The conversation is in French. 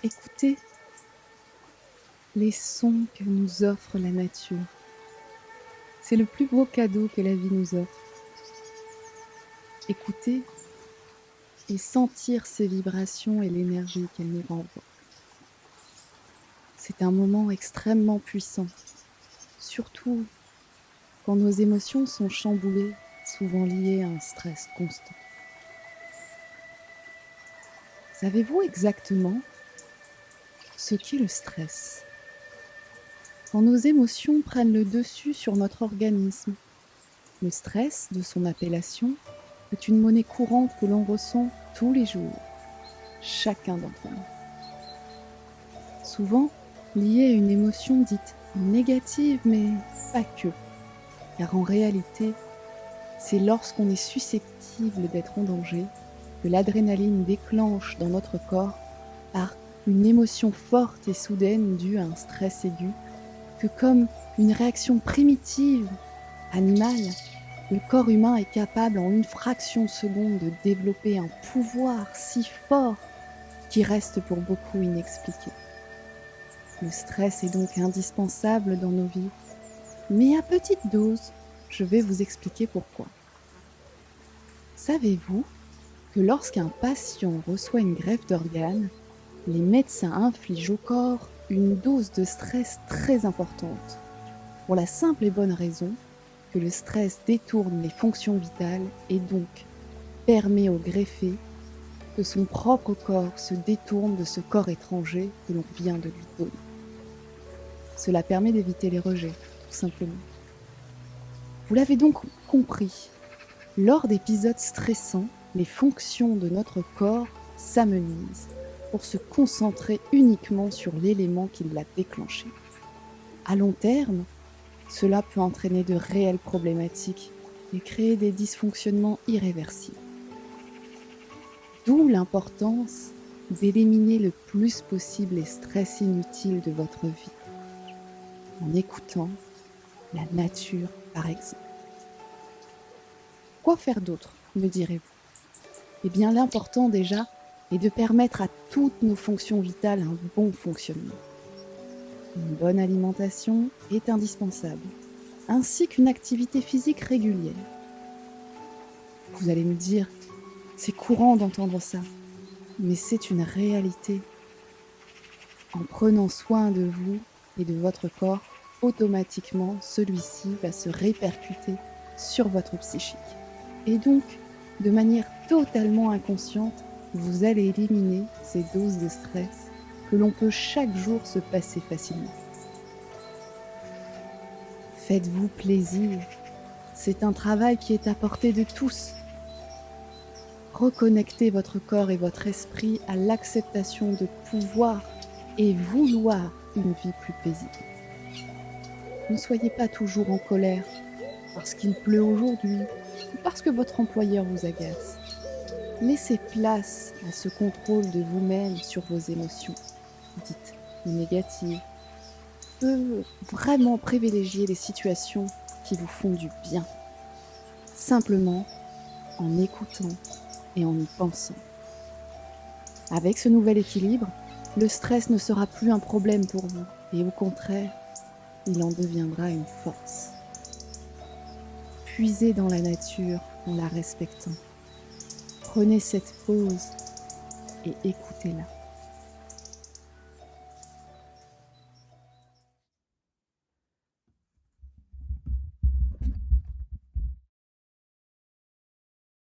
Écoutez les sons que nous offre la nature. C'est le plus beau cadeau que la vie nous offre. Écoutez et sentir ces vibrations et l'énergie qu'elles nous renvoient. C'est un moment extrêmement puissant, surtout quand nos émotions sont chamboulées, souvent liées à un stress constant. Savez-vous exactement ce qu'est le stress? Quand nos émotions prennent le dessus sur notre organisme, le stress, de son appellation, est une monnaie courante que l'on ressent tous les jours, chacun d'entre nous. Souvent liée à une émotion dite négative, mais pas que, car en réalité, c'est lorsqu'on est susceptible d'être en danger que l'adrénaline déclenche dans notre corps par une émotion forte et soudaine due à un stress aigu, que comme une réaction primitive, animale, le corps humain est capable en une fraction de seconde de développer un pouvoir si fort qui reste pour beaucoup inexpliqué. Le stress est donc indispensable dans nos vies, mais à petite dose, je vais vous expliquer pourquoi. Savez-vous que lorsqu'un patient reçoit une greffe d'organes, les médecins infligent au corps une dose de stress très importante, pour la simple et bonne raison que le stress détourne les fonctions vitales et donc permet au greffé que son propre corps se détourne de ce corps étranger que l'on vient de lui donner. Cela permet d'éviter les rejets, tout simplement. Vous l'avez donc compris, lors d'épisodes stressants, les fonctions de notre corps s'amenuisent pour se concentrer uniquement sur l'élément qui l'a déclenché. À long terme, cela peut entraîner de réelles problématiques et créer des dysfonctionnements irréversibles. D'où l'importance d'éliminer le plus possible les stress inutiles de votre vie, en écoutant la nature par exemple. Quoi faire d'autre, me direz-vous? Eh bien, l'important déjà est de permettre à toutes nos fonctions vitales un bon fonctionnement. Une bonne alimentation est indispensable, ainsi qu'une activité physique régulière. Vous allez me dire, c'est courant d'entendre ça, mais c'est une réalité. En prenant soin de vous et de votre corps, automatiquement, celui-ci va se répercuter sur votre psychique. Et donc, de manière totalement inconsciente, vous allez éliminer ces doses de stress que l'on peut chaque jour se passer facilement. Faites-vous plaisir. C'est un travail qui est à portée de tous. Reconnectez votre corps et votre esprit à l'acceptation de pouvoir et vouloir une vie plus paisible. Ne soyez pas toujours en colère parce qu'il pleut aujourd'hui ou parce que votre employeur vous agace. Laissez place à ce contrôle de vous-même sur vos émotions, dites négatives, peut vraiment privilégier les situations qui vous font du bien, simplement en écoutant et en y pensant. Avec ce nouvel équilibre, le stress ne sera plus un problème pour vous, et au contraire, il en deviendra une force. Puisez dans la nature en la respectant. Prenez cette pause et écoutez-la.